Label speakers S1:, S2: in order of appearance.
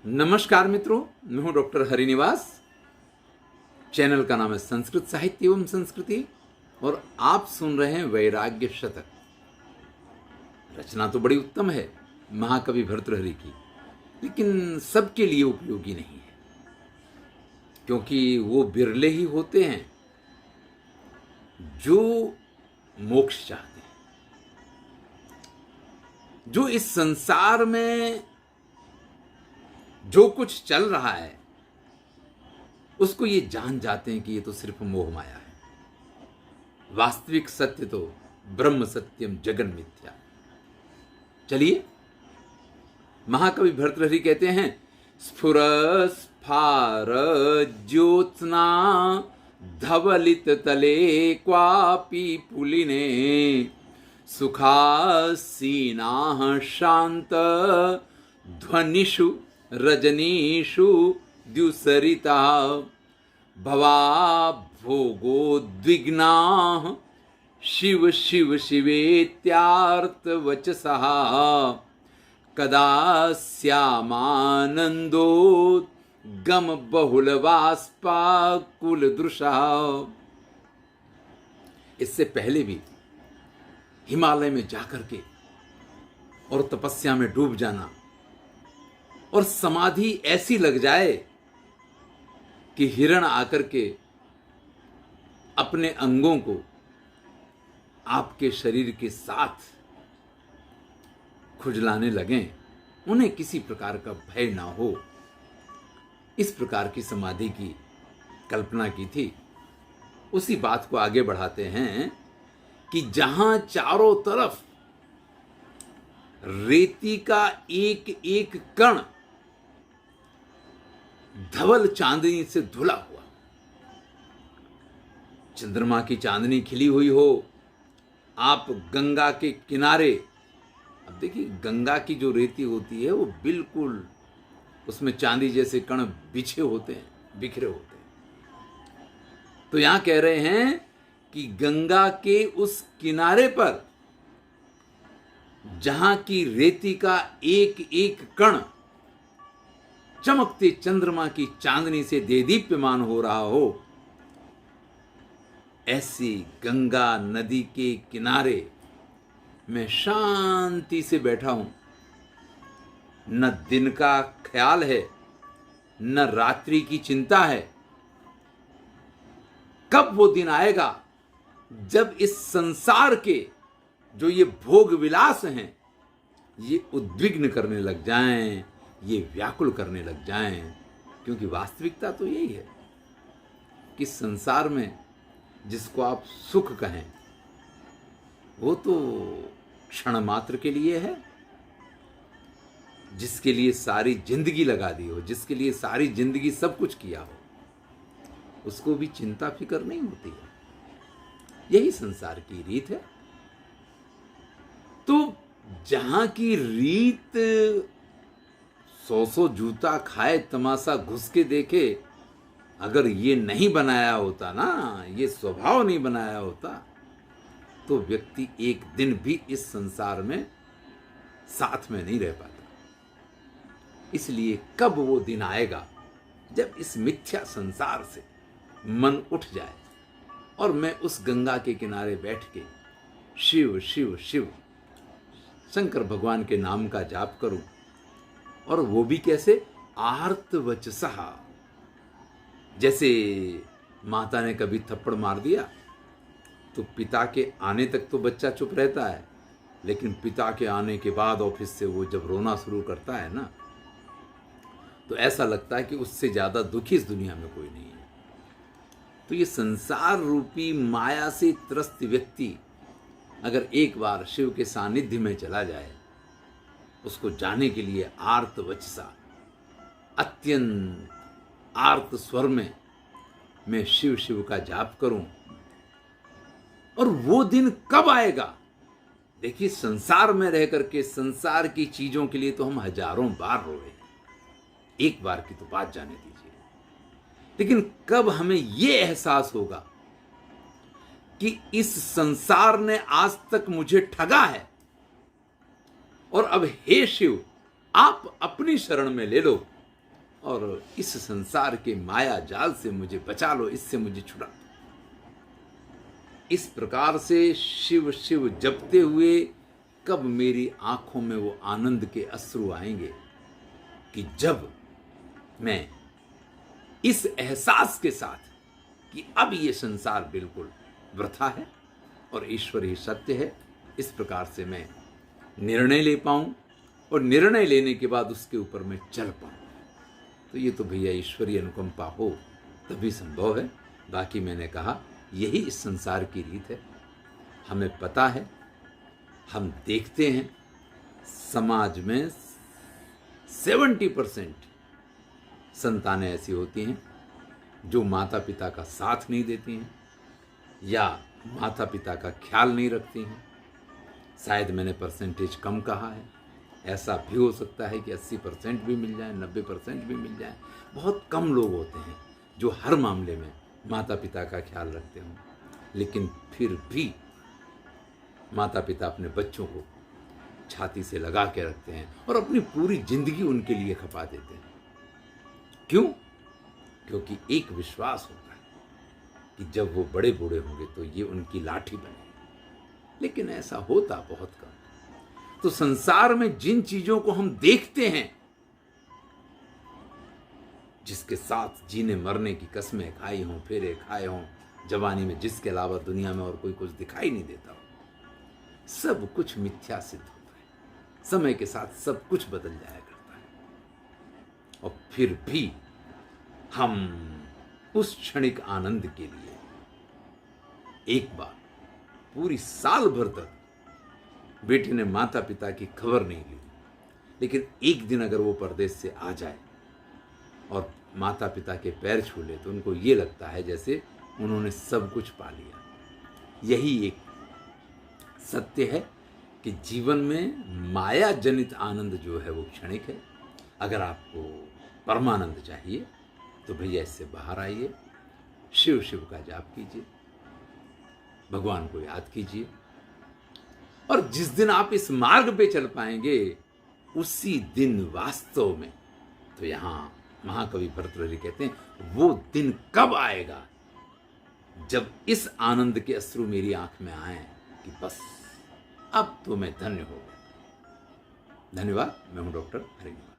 S1: नमस्कार मित्रों, मैं हूं डॉक्टर हरिनिवास। चैनल का नाम है संस्कृत साहित्य एवं संस्कृति और आप सुन रहे हैं वैराग्य शतक। रचना तो बड़ी उत्तम है महाकवि भर्तृहरि की, लेकिन सबके लिए उपयोगी नहीं है, क्योंकि वो बिरले ही होते हैं जो मोक्ष चाहते हैं, जो इस संसार में जो कुछ चल रहा है उसको ये जान जाते हैं कि ये तो सिर्फ मोह माया है। वास्तविक सत्य तो ब्रह्म सत्यम जगन मिथ्या। चलिए, महाकवि भर्तृहरि कहते हैं, स्फुर स्फार ज्योत्स्ना धवलित तले क्वापि पुलिने सुखासीना शांत ध्वनिषु रजनीषु द्युसरिता भवा भोगोद्विग्ना शिव शिव शिवेत्यार्तवचसः कदा स्यामानंदो गम बहुलवास्पाकुलदृशः। इससे पहले भी हिमालय में जाकर के और तपस्या में डूब जाना और समाधि ऐसी लग जाए कि हिरण आकर के अपने अंगों को आपके शरीर के साथ खुजलाने लगें, उन्हें किसी प्रकार का भय ना हो, इस प्रकार की समाधि की कल्पना की थी। उसी बात को आगे बढ़ाते हैं कि जहां चारों तरफ रेती का एक एक कण धवल चांदनी से धुला हुआ, चंद्रमा की चांदनी खिली हुई हो, आप गंगा के किनारे, अब देखिए गंगा की जो रेती होती है वो बिल्कुल उसमें चांदी जैसे कण बिछे होते हैं, बिखरे होते हैं। तो यहां कह रहे हैं कि गंगा के उस किनारे पर जहां की रेती का एक एक कण चमकते चंद्रमा की चांदनी से देदीप्यमान हो रहा हो, ऐसी गंगा नदी के किनारे मैं शांति से बैठा हूं। न दिन का ख्याल है, न रात्रि की चिंता है। कब वो दिन आएगा जब इस संसार के जो ये भोग विलास हैं ये उद्विग्न करने लग जाएं, ये व्याकुल करने लग जाएं। क्योंकि वास्तविकता तो यही है कि संसार में जिसको आप सुख कहें वो तो क्षण मात्र के लिए है। जिसके लिए सारी जिंदगी लगा दी हो, जिसके लिए सारी जिंदगी सब कुछ किया हो, उसको भी चिंता फिक्र नहीं होती है। यही संसार की रीत है। तो जहां की रीत 100 जूता खाए तमाशा घुस के देखे, अगर ये नहीं बनाया होता ना, ये स्वभाव नहीं बनाया होता, तो व्यक्ति एक दिन भी इस संसार में साथ में नहीं रह पाता। इसलिए कब वो दिन आएगा जब इस मिथ्या संसार से मन उठ जाए और मैं उस गंगा के किनारे बैठ के शिव शिव शिव शंकर भगवान के नाम का जाप करूं, और वो भी कैसे, आर्तवचसः। जैसे माता ने कभी थप्पड़ मार दिया तो पिता के आने तक तो बच्चा चुप रहता है, लेकिन पिता के आने के बाद ऑफिस से वो जब रोना शुरू करता है ना, तो ऐसा लगता है कि उससे ज्यादा दुखी इस दुनिया में कोई नहीं है। तो ये संसार रूपी माया से त्रस्त व्यक्ति अगर एक बार शिव के सानिध्य में चला जाए, उसको जाने के लिए आर्तवचसा, अत्यंत आर्त स्वर में मैं शिव शिव का जाप करूं। और वो दिन कब आएगा? देखिए, संसार में रह करके संसार की चीजों के लिए तो हम हजारों बार रोए, एक बार की तो बात जाने दीजिए। लेकिन कब हमें ये एहसास होगा कि इस संसार ने आज तक मुझे ठगा है और अब हे शिव आप अपनी शरण में ले लो, और इस संसार के माया जाल से मुझे बचा लो, इससे मुझे छुड़ा दो। इस प्रकार से शिव शिव जपते हुए कब मेरी आंखों में वो आनंद के अश्रु आएंगे कि जब मैं इस एहसास के साथ कि अब ये संसार बिल्कुल वृथा है और ईश्वर ही सत्य है, इस प्रकार से मैं निर्णय ले पाऊं और निर्णय लेने के बाद उसके ऊपर मैं चल पाऊं। तो ये तो भैया ईश्वरीय अनुकंपा हो तभी संभव है। बाकी मैंने कहा यही इस संसार की रीत है। हमें पता है, हम देखते हैं समाज में 70% संतानें ऐसी होती हैं जो माता पिता का साथ नहीं देती हैं या माता पिता का ख्याल नहीं रखती हैं। शायद मैंने परसेंटेज कम कहा है, ऐसा भी हो सकता है कि 80% भी मिल जाए, 90% भी मिल जाए। बहुत कम लोग होते हैं जो हर मामले में माता पिता का ख्याल रखते हों, लेकिन फिर भी माता पिता अपने बच्चों को छाती से लगा के रखते हैं और अपनी पूरी जिंदगी उनके लिए खपा देते हैं। क्यों? क्योंकि एक विश्वास होता है कि जब वो बड़े बूढ़े होंगे तो ये उनकी लाठी बनेगी, लेकिन ऐसा होता बहुत कम। तो संसार में जिन चीजों को हम देखते हैं, जिसके साथ जीने मरने की कस्में खाई हों, फेरे खाए हों जवानी में, जिसके अलावा दुनिया में और कोई कुछ दिखाई नहीं देता हो, सब कुछ मिथ्या सिद्ध होता है। समय के साथ सब कुछ बदल जाया करता है और फिर भी हम उस क्षणिक आनंद के लिए एक बार पूरी साल भर तक बेटे ने माता पिता की खबर नहीं ली, लेकिन एक दिन अगर वो परदेश से आ जाए और माता पिता के पैर छू ले तो उनको ये लगता है जैसे उन्होंने सब कुछ पा लिया। यही एक सत्य है कि जीवन में माया जनित आनंद जो है वो क्षणिक है। अगर आपको परमानंद चाहिए तो भैया इससे बाहर आइए, शिव शिव का जाप कीजिए, भगवान को याद कीजिए, और जिस दिन आप इस मार्ग पे चल पाएंगे उसी दिन वास्तव में, तो यहां महाकवि भर्तृहरि कहते हैं वो दिन कब आएगा जब इस आनंद के अश्रु मेरी आंख में आए कि बस अब तो मैं धन्य हो गया। धन्यवाद। मैं हूं डॉक्टर हरिनिवास।